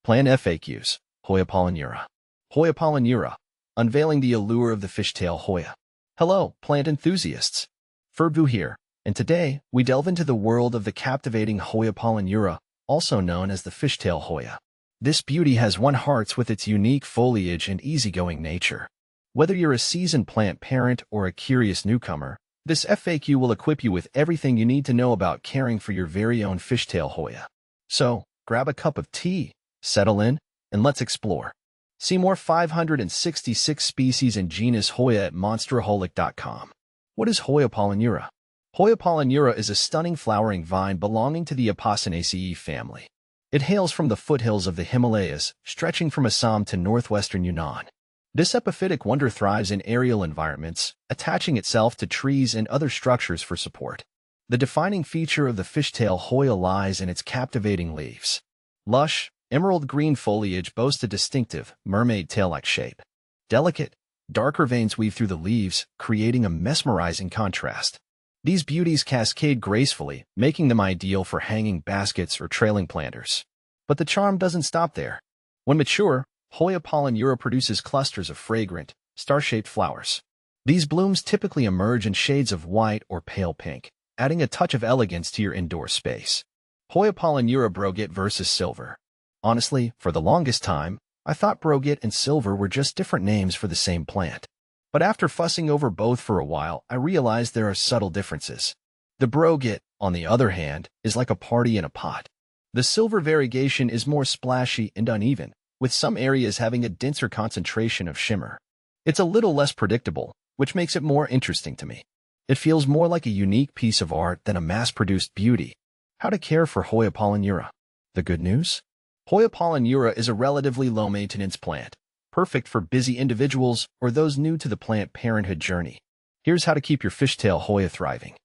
Plant FAQs, Hoya Polyneura. Hoya Polyneura, unveiling the allure of the fishtail Hoya. Hello, plant enthusiasts. Ferbu here, and today we delve into the world of the captivating Hoya Polyneura, also known as the fishtail Hoya. This beauty has won hearts with its unique foliage and easygoing nature. Whether you're a seasoned plant parent or a curious newcomer, this FAQ will equip you with everything you need to know about caring for your very own fishtail Hoya. So, grab a cup of tea, settle in, and let's explore. See more 566 species and genus Hoya at monsteraholic.com. What is Hoya Polyneura? Hoya Polyneura is a stunning flowering vine belonging to the Apocynaceae family. It hails from the foothills of the Himalayas, stretching from Assam to northwestern Yunnan. This epiphytic wonder thrives in aerial environments, attaching itself to trees and other structures for support. The defining feature of the fishtail Hoya lies in its captivating leaves. Lush, emerald green foliage boasts a distinctive, mermaid tail-like shape. Delicate, darker veins weave through the leaves, creating a mesmerizing contrast. These beauties cascade gracefully, making them ideal for hanging baskets or trailing planters. But the charm doesn't stop there. When mature, Hoya Polyneura produces clusters of fragrant, star-shaped flowers. These blooms typically emerge in shades of white or pale pink, adding a touch of elegance to your indoor space. Hoya Polyneura Broget versus Silver. Honestly, for the longest time, I thought Broget and Silver were just different names for the same plant. But after fussing over both for a while, I realized there are subtle differences. The Broget, on the other hand, is like a party in a pot. The Silver variegation is more splashy and uneven, with some areas having a denser concentration of shimmer. It's a little less predictable, which makes it more interesting to me. It feels more like a unique piece of art than a mass-produced beauty. How to care for Hoya Polyneura. The good news? Hoya Polyneura is a relatively low-maintenance plant, perfect for busy individuals or those new to the plant parenthood journey. Here's how to keep your fishtail Hoya thriving.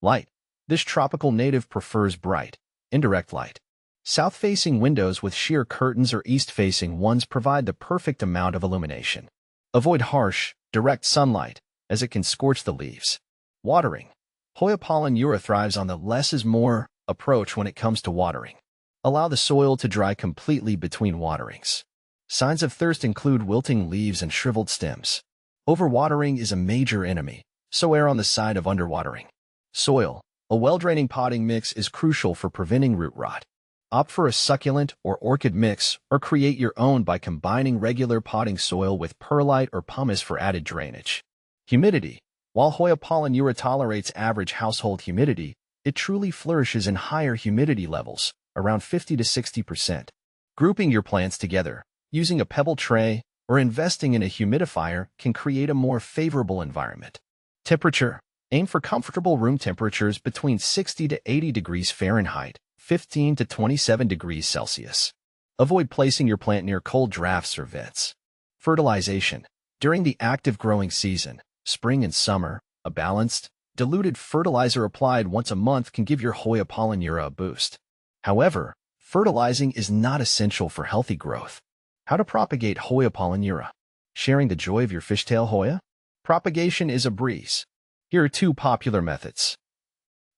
Light. This tropical native prefers bright, indirect light. South-facing windows with sheer curtains or east-facing ones provide the perfect amount of illumination. Avoid harsh, direct sunlight, as it can scorch the leaves. Watering. Hoya Polyneura thrives on the less is more approach when it comes to watering. Allow the soil to dry completely between waterings. Signs of thirst include wilting leaves and shriveled stems. Overwatering is a major enemy, so err on the side of underwatering. Soil. A well-draining potting mix is crucial for preventing root rot. Opt for a succulent or orchid mix or create your own by combining regular potting soil with perlite or pumice for added drainage. Humidity. While Hoya Polyneura tolerates average household humidity, it truly flourishes in higher humidity levels, around 50 to 60%. Grouping your plants together, using a pebble tray, or investing in a humidifier can create a more favorable environment. Temperature. Aim for comfortable room temperatures between 60 to 80 degrees Fahrenheit, 15 to 27 degrees Celsius. Avoid placing your plant near cold drafts or vents. Fertilization. During the active growing season, spring and summer, a balanced, diluted fertilizer applied once a month can give your Hoya Polyneura a boost. However, fertilizing is not essential for healthy growth. How to propagate Hoya Polyneura. Sharing the joy of your fishtail Hoya? Propagation is a breeze. Here are two popular methods.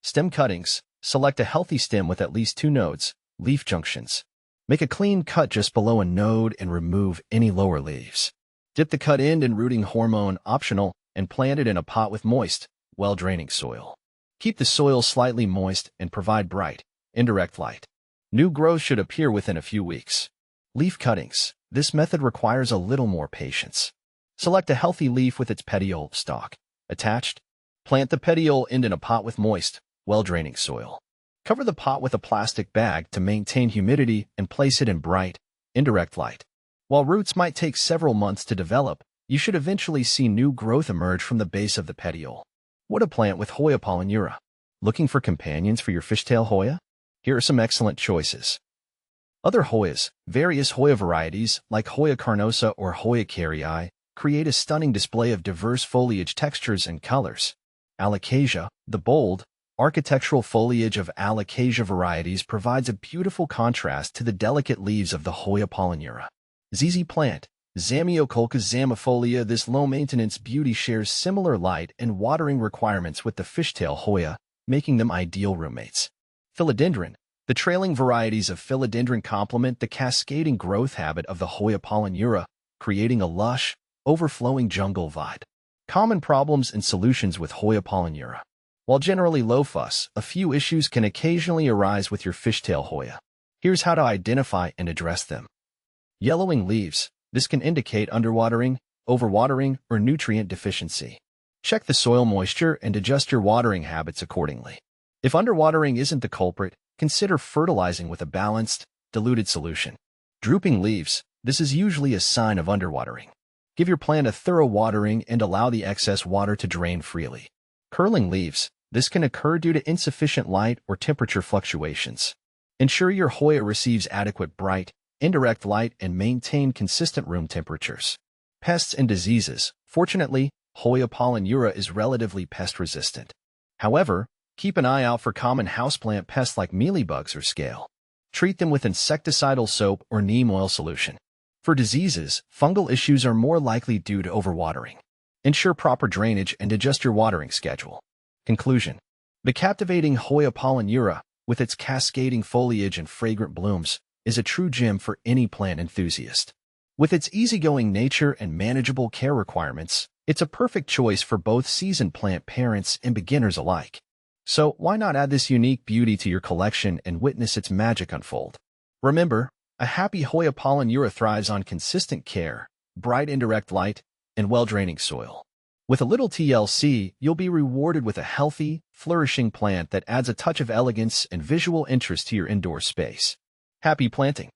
Stem cuttings. Select a healthy stem with at least 2 nodes, leaf junctions. Make a clean cut just below a node and remove any lower leaves. Dip the cut end in rooting hormone, optional, and plant it in a pot with moist, well-draining soil. Keep the soil slightly moist and provide bright, indirect light. New growth should appear within a few weeks. Leaf cuttings. This method requires a little more patience. Select a healthy leaf with its petiole stalk attached. Plant the petiole end in a pot with moist, well-draining soil. Cover the pot with a plastic bag to maintain humidity and place it in bright, indirect light. While roots might take several months to develop, you should eventually see new growth emerge from the base of the petiole. What to plant with Hoya Polyneura? Looking for companions for your fishtail Hoya? Here are some excellent choices. Other Hoyas. Various Hoya varieties, like Hoya carnosa or Hoya carrii, create a stunning display of diverse foliage textures and colors. Alocasia, the bold, architectural foliage of Alocasia varieties provides a beautiful contrast to the delicate leaves of the Hoya Polyneura. ZZ plant. Zamioculcas zamifolia. This low-maintenance beauty shares similar light and watering requirements with the fishtail Hoya, making them ideal roommates. Philodendron. The trailing varieties of philodendron complement the cascading growth habit of the Hoya polyneura, creating a lush, overflowing jungle vibe. Common problems and solutions with Hoya polyneura. While generally low fuss, a few issues can occasionally arise with your fishtail Hoya. Here's how to identify and address them. Yellowing leaves. This can indicate underwatering, overwatering, or nutrient deficiency. Check the soil moisture and adjust your watering habits accordingly. If underwatering isn't the culprit, consider fertilizing with a balanced, diluted solution. Drooping leaves. This is usually a sign of underwatering. Give your plant a thorough watering and allow the excess water to drain freely. Curling leaves. This can occur due to insufficient light or temperature fluctuations. Ensure your Hoya receives adequate bright, indirect light and maintain consistent room temperatures. Pests and diseases. Fortunately, Hoya polyneura is relatively pest-resistant. However, keep an eye out for common houseplant pests like mealybugs or scale. Treat them with insecticidal soap or neem oil solution. For diseases, fungal issues are more likely due to overwatering. Ensure proper drainage and adjust your watering schedule. Conclusion. The captivating Hoya polyneura, with its cascading foliage and fragrant blooms, is a true gem for any plant enthusiast. With its easygoing nature and manageable care requirements, it's a perfect choice for both seasoned plant parents and beginners alike. So why not add this unique beauty to your collection and witness its magic unfold? Remember, a happy Hoya polyneura thrives on consistent care, bright indirect light, and well-draining soil. With a little TLC, you'll be rewarded with a healthy, flourishing plant that adds a touch of elegance and visual interest to your indoor space. Happy planting!